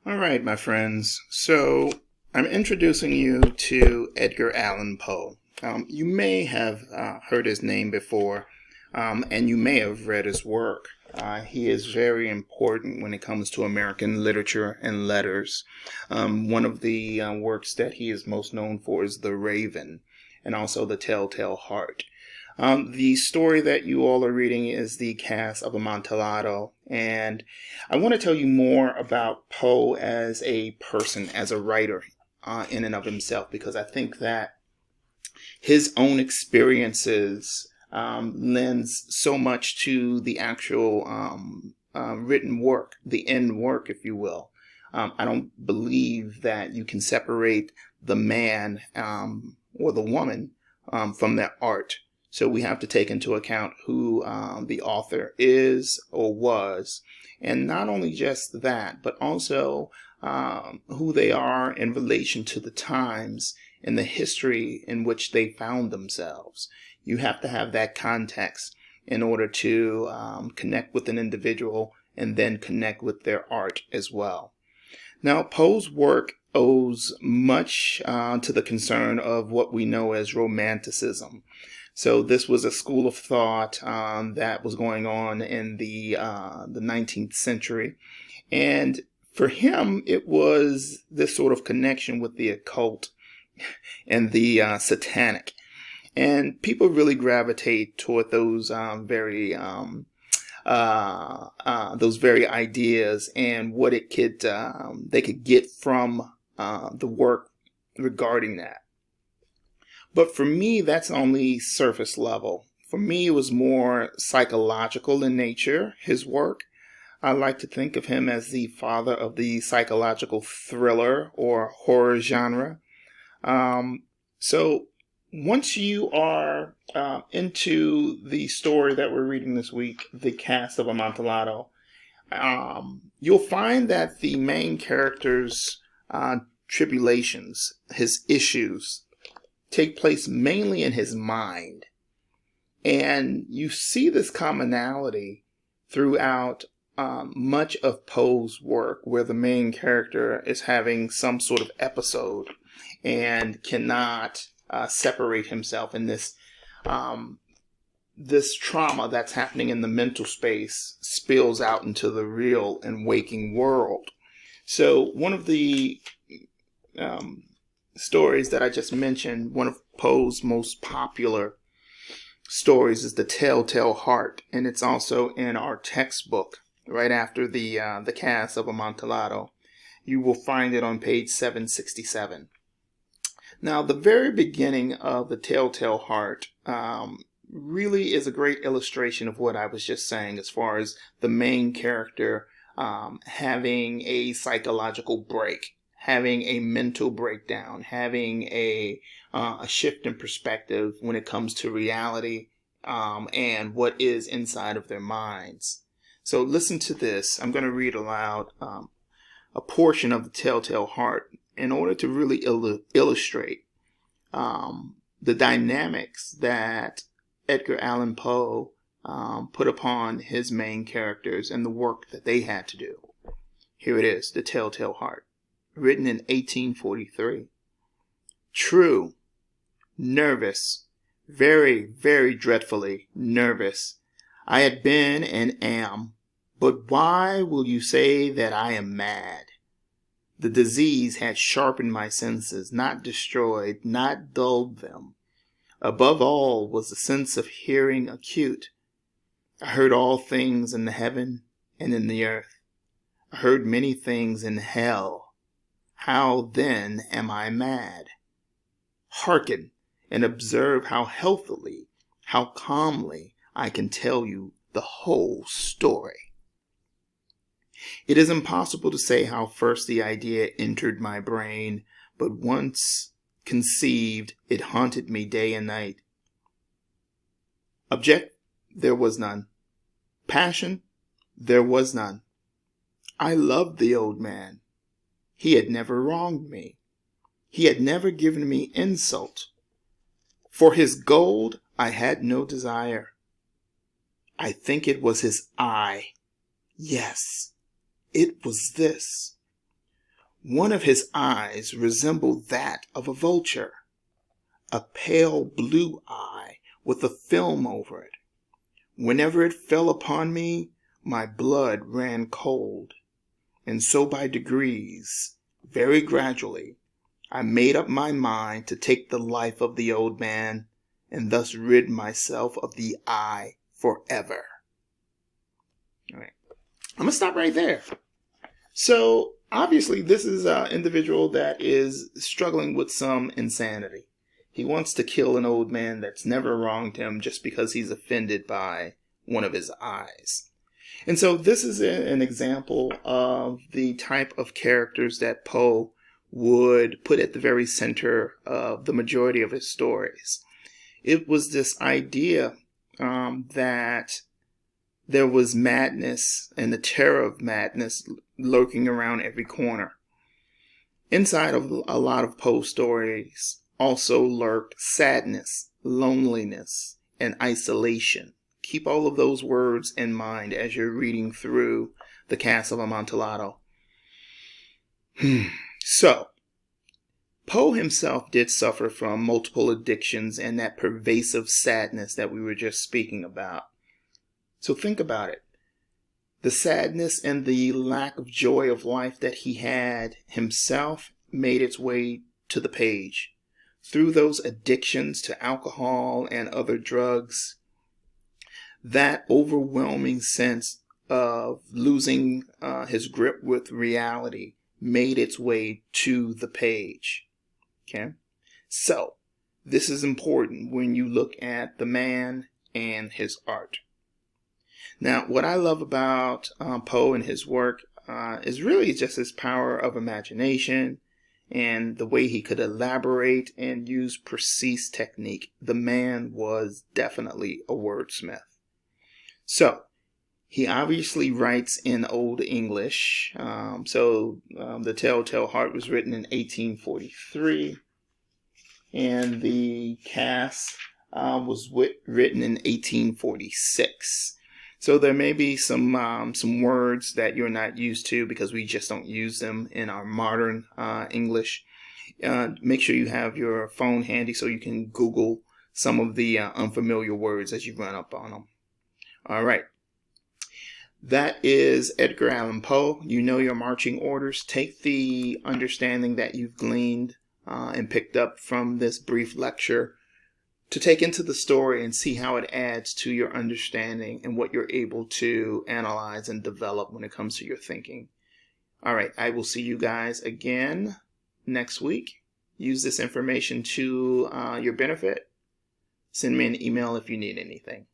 All right, my friends. So I'm introducing you to Edgar Allan Poe. You may have heard his name before, and you may have read his work. He is very important when it comes to American literature and letters. One of the works that he is most known for is The Raven, and also The Telltale Heart. The story that you all are reading is the Cast of Amontillado, and I want to tell you more about Poe as a person, as a writer, in and of himself, because I think that his own experiences lends so much to the actual written work, the end work, if you will. I don't believe that you can separate the man or the woman from their art. So we have to take into account who the author is or was. And not only just that, but also who they are in relation to the times and the history in which they found themselves. You have to have that context in order to connect with an individual and then connect with their art as well. Now, Poe's work owes much to the concern of what we know as Romanticism. So this was a school of thought that was going on in the 19th century. And for him, it was this sort of connection with the occult and the satanic. And people really gravitate toward those very ideas and what it could they could get from the work regarding that. But for me, that's only surface level. For me, it was more psychological in nature, his work. I like to think of him as the father of the psychological thriller or horror genre. So once you are into the story that we're reading this week, The Cast of Amontillado, you'll find that the main character's tribulations, his issues, take place mainly in his mind. And you see this commonality throughout much of Poe's work, where the main character is having some sort of episode and cannot separate himself in this trauma that's happening in the mental space spills out into the real and waking world. So one of the stories that I just mentioned, one of Poe's most popular stories is The Telltale Heart, and it's also in our textbook right after the Cast of Amontillado. You will find it on page 767. Now, the very beginning of The Telltale Heart really is a great illustration of what I was just saying as far as the main character having a psychological break, having a mental breakdown, having a shift in perspective when it comes to reality and what is inside of their minds. So listen to this. I'm going to read aloud a portion of The Telltale Heart in order to really illustrate the dynamics that Edgar Allan Poe put upon his main characters and the work that they had to do. Here it is, The Telltale Heart. Written in 1843. True, nervous, very, very dreadfully nervous. I had been and am, but why will you say that I am mad? The disease had sharpened my senses, not destroyed, not dulled them. Above all was the sense of hearing acute. I heard all things in the heaven and in the earth. I heard many things in hell. How then am I mad? Hearken and observe how healthily, how calmly I can tell you the whole story. It is impossible to say how first the idea entered my brain, but once conceived, it haunted me day and night. Object, there was none. Passion, there was none. I loved the old man. He had never wronged me. He had never given me insult. For his gold I had no desire. I think it was his eye. Yes, it was this. One of his eyes resembled that of a vulture, a pale blue eye with a film over it. Whenever it fell upon me, my blood ran cold, and so by degrees, very gradually, I made up my mind to take the life of the old man and thus rid myself of the eye forever. All right. I'm going to stop right there. So, obviously, this is an individual that is struggling with some insanity. He wants to kill an old man that's never wronged him just because he's offended by one of his eyes. And so this is an example of the type of characters that Poe would put at the very center of the majority of his stories. It was this idea that there was madness and the terror of madness lurking around every corner. Inside of a lot of Poe stories also lurked sadness, loneliness, and isolation. Keep all of those words in mind as you're reading through the Cast of Amontillado. So, Poe himself did suffer from multiple addictions and that pervasive sadness that we were just speaking about. So think about it. The sadness and the lack of joy of life that he had himself made its way to the page. Through those addictions to alcohol and other drugs, that overwhelming sense of losing his grip with reality made its way to the page. Okay? So, this is important when you look at the man and his art. Now, what I love about Poe and his work is really just his power of imagination and the way he could elaborate and use precise technique. The man was definitely a wordsmith. So, he obviously writes in Old English. The Telltale Heart was written in 1843. And the Cast was written in 1846. So there may be some words that you're not used to because we just don't use them in our modern English. Make sure you have your phone handy so you can Google some of the unfamiliar words as you run up on them. All right. That is Edgar Allan Poe. You know your marching orders. Take the understanding that you've gleaned and picked up from this brief lecture to take into the story and see how it adds to your understanding and what you're able to analyze and develop when it comes to your thinking. All right, I will see you guys again next week. Use this information to your benefit. Send me an email if you need anything.